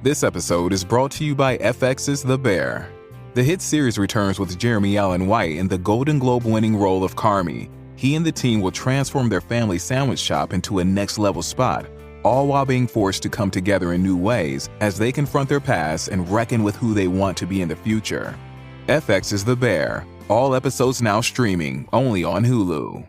This episode is brought to you by FX's The Bear. The hit series returns with Jeremy Allen White in the Golden Globe-winning role of Carmy. He and the team will transform their family sandwich shop into a next-level spot, all while being forced to come together in new ways as they confront their past and reckon with who they want to be in the future. FX's The Bear. All episodes now streaming, only on Hulu.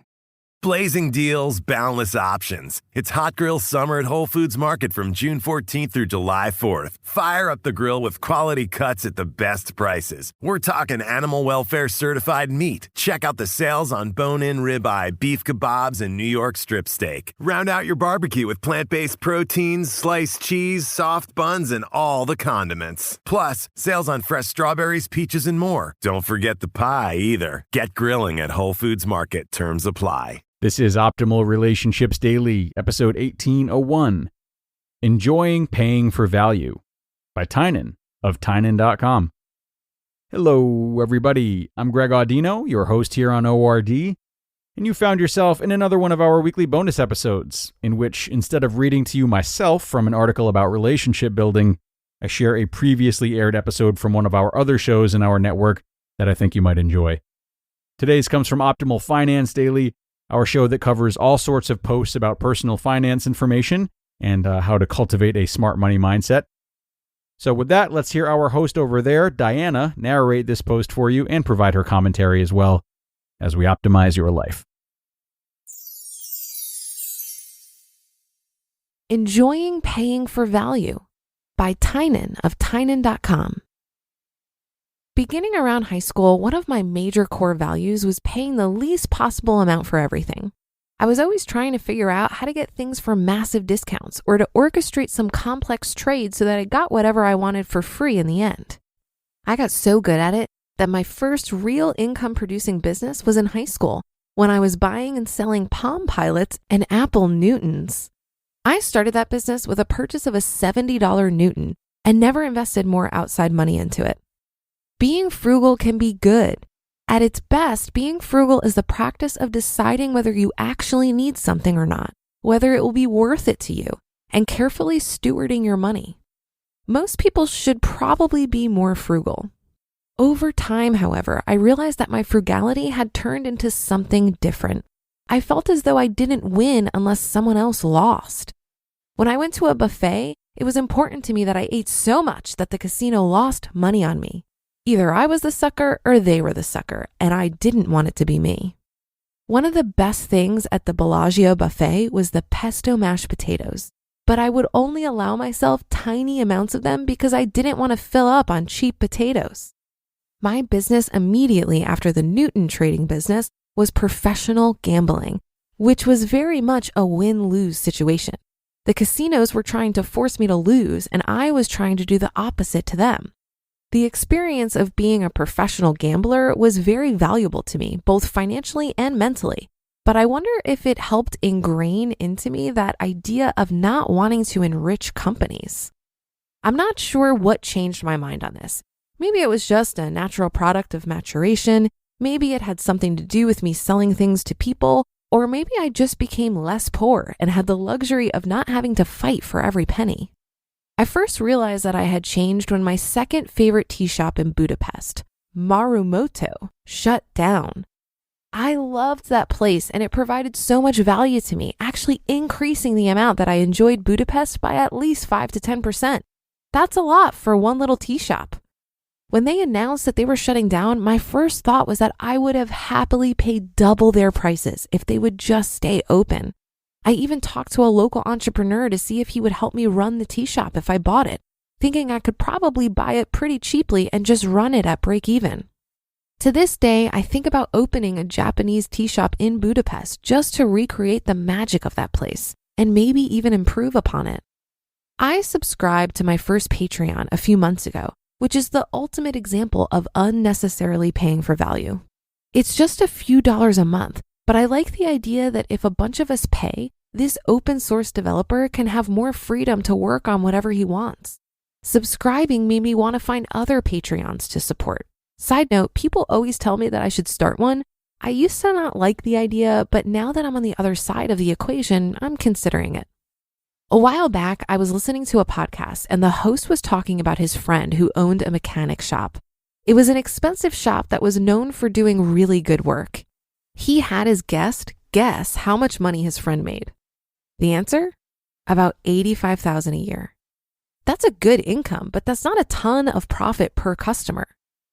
Blazing deals, boundless options. It's Hot Grill Summer at Whole Foods Market from June 14th through July 4th. Fire up the grill with quality cuts at the best prices. We're talking animal welfare certified meat. Check out the sales on bone-in ribeye, beef kebabs, and New York strip steak. Round out your barbecue with plant-based proteins, sliced cheese, soft buns, and all the condiments. Plus, sales on fresh strawberries, peaches, and more. Don't forget the pie either. Get grilling at Whole Foods Market. Terms apply. This is Optimal Relationships Daily, episode 1801, Enjoying Paying for Value, by Tynan of Tynan.com. Hello, everybody. I'm Greg Audino, your host here on ORD, and you found yourself in another one of our weekly bonus episodes, in which, instead of reading to you myself from an article about relationship building, I share a previously aired episode from one of our other shows in our network that I think you might enjoy. Today's comes from Optimal Finance Daily, our show that covers all sorts of posts about personal finance information and how to cultivate a smart money mindset. So with that, let's hear our host over there, Diana, narrate this post for you and provide her commentary as well as we optimize your life. Enjoying Paying for Value, by Tynan of Tynan.com. Beginning around high school, one of my major core values was paying the least possible amount for everything. I was always trying to figure out how to get things for massive discounts or to orchestrate some complex trade so that I got whatever I wanted for free in the end. I got so good at it that my first real income-producing business was in high school when I was buying and selling Palm Pilots and Apple Newtons. I started that business with a purchase of a $70 Newton and never invested more outside money into it. Being frugal can be good. At its best, being frugal is the practice of deciding whether you actually need something or not, whether it will be worth it to you, and carefully stewarding your money. Most people should probably be more frugal. Over time, however, I realized that my frugality had turned into something different. I felt as though I didn't win unless someone else lost. When I went to a buffet, it was important to me that I ate so much that the casino lost money on me. Either I was the sucker or they were the sucker, and I didn't want it to be me. One of the best things at the Bellagio buffet was the pesto mashed potatoes, but I would only allow myself tiny amounts of them because I didn't want to fill up on cheap potatoes. My business immediately after the Newton trading business was professional gambling, which was very much a win-lose situation. The casinos were trying to force me to lose, and I was trying to do the opposite to them. The experience of being a professional gambler was very valuable to me, both financially and mentally, but I wonder if it helped ingrain into me that idea of not wanting to enrich companies. I'm not sure what changed my mind on this. Maybe it was just a natural product of maturation, maybe it had something to do with me selling things to people, or maybe I just became less poor and had the luxury of not having to fight for every penny. I first realized that I had changed when my second favorite tea shop in Budapest, Marumoto, shut down. I loved that place and it provided so much value to me, actually increasing the amount that I enjoyed Budapest by at least 5 to 10%. That's a lot for one little tea shop. When they announced that they were shutting down, my first thought was that I would have happily paid double their prices if they would just stay open. I even talked to a local entrepreneur to see if he would help me run the tea shop if I bought it, thinking I could probably buy it pretty cheaply and just run it at break even. To this day, I think about opening a Japanese tea shop in Budapest just to recreate the magic of that place and maybe even improve upon it. I subscribed to my first Patreon a few months ago, which is the ultimate example of unnecessarily paying for value. It's just a few dollars a month, but I like the idea that if a bunch of us pay, this open source developer can have more freedom to work on whatever he wants. Subscribing made me want to find other Patreons to support. Side note, people always tell me that I should start one. I used to not like the idea, but now that I'm on the other side of the equation, I'm considering it. A while back, I was listening to a podcast and the host was talking about his friend who owned a mechanic shop. It was an expensive shop that was known for doing really good work. He had his guest guess how much money his friend made. The answer? About $85,000 a year. That's a good income, but that's not a ton of profit per customer.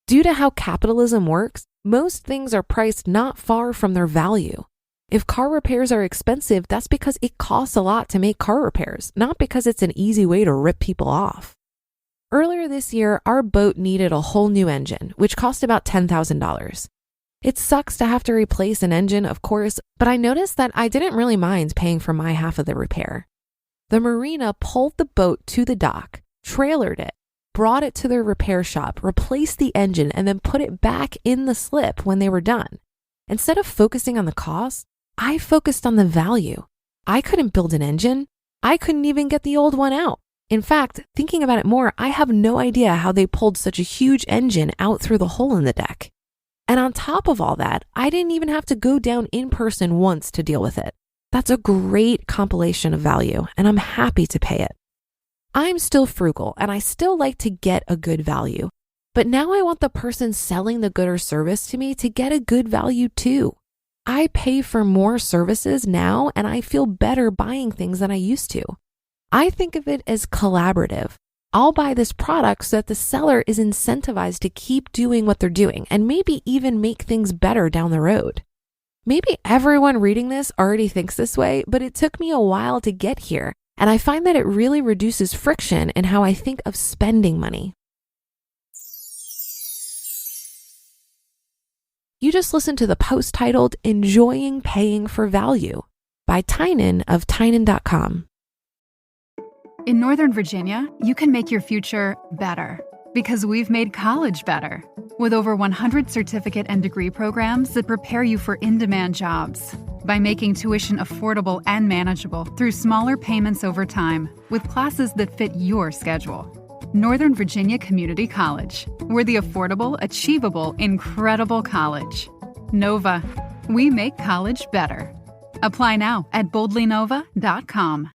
Due to how capitalism works, most things are priced not far from their value. If car repairs are expensive, that's because it costs a lot to make car repairs, not because it's an easy way to rip people off. Earlier this year, our boat needed a whole new engine, which cost about $10,000. It sucks to have to replace an engine, of course, but I noticed that I didn't really mind paying for my half of the repair. The marina pulled the boat to the dock, trailered it, brought it to their repair shop, replaced the engine, and then put it back in the slip when they were done. Instead of focusing on the cost, I focused on the value. I couldn't build an engine. I couldn't even get the old one out. In fact, thinking about it more, I have no idea how they pulled such a huge engine out through the hole in the deck. And on top of all that, I didn't even have to go down in person once to deal with it. That's a great compilation of value, and I'm happy to pay it. I'm still frugal, and I still like to get a good value. But now I want the person selling the good or service to me to get a good value too. I pay for more services now, and I feel better buying things than I used to. I think of it as collaborative. I'll buy this product so that the seller is incentivized to keep doing what they're doing and maybe even make things better down the road. Maybe everyone reading this already thinks this way, but it took me a while to get here, and I find that it really reduces friction in how I think of spending money. You just listened to the post titled Enjoying Paying for Value by Tynan of Tynan.com. In Northern Virginia, you can make your future better because we've made college better. With over 100 certificate and degree programs that prepare you for in-demand jobs. By making tuition affordable and manageable through smaller payments over time with classes that fit your schedule. Northern Virginia Community College. We're the affordable, achievable, incredible college. Nova. We make college better. Apply now at boldlynova.com.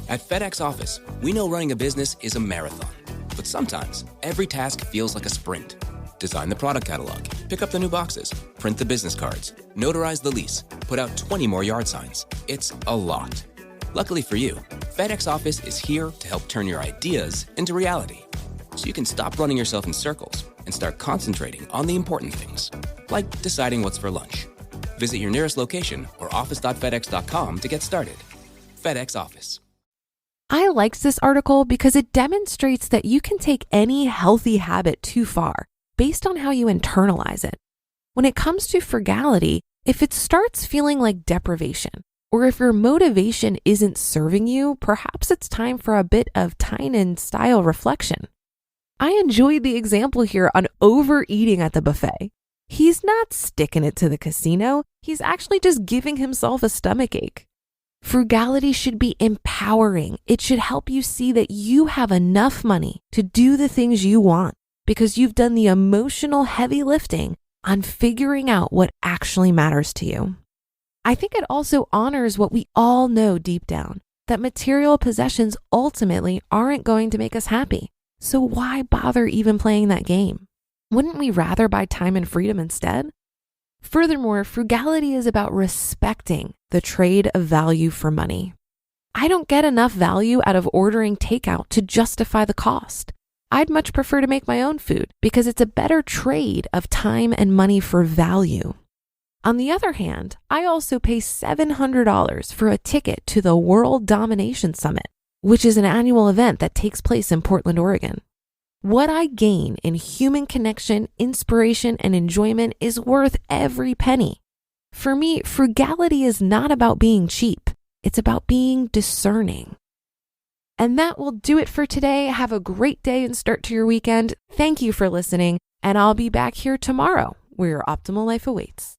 At FedEx Office, we know running a business is a marathon. But sometimes, every task feels like a sprint. Design the product catalog, pick up the new boxes, print the business cards, notarize the lease, put out 20 more yard signs. It's a lot. Luckily for you, FedEx Office is here to help turn your ideas into reality. So you can stop running yourself in circles and start concentrating on the important things, like deciding what's for lunch. Visit your nearest location or office.fedex.com to get started. FedEx Office. I liked this article because it demonstrates that you can take any healthy habit too far based on how you internalize it. When it comes to frugality, if it starts feeling like deprivation, or if your motivation isn't serving you, perhaps it's time for a bit of Tynan-style reflection. I enjoyed the example here on overeating at the buffet. He's not sticking it to the casino. He's actually just giving himself a stomachache. Frugality should be empowering. It should help you see that you have enough money to do the things you want because you've done the emotional heavy lifting on figuring out what actually matters to you. I think it also honors what we all know deep down, that material possessions ultimately aren't going to make us happy. So why bother even playing that game? Wouldn't we rather buy time and freedom instead? Furthermore, frugality is about respecting the trade of value for money. I don't get enough value out of ordering takeout to justify the cost. I'd much prefer to make my own food because it's a better trade of time and money for value. On the other hand, I also pay $700 for a ticket to the World Domination Summit, which is an annual event that takes place in Portland, Oregon. What I gain in human connection, inspiration, and enjoyment is worth every penny. For me, frugality is not about being cheap. It's about being discerning. And that will do it for today. Have a great day and start to your weekend. Thank you for listening, and I'll be back here tomorrow where your optimal life awaits.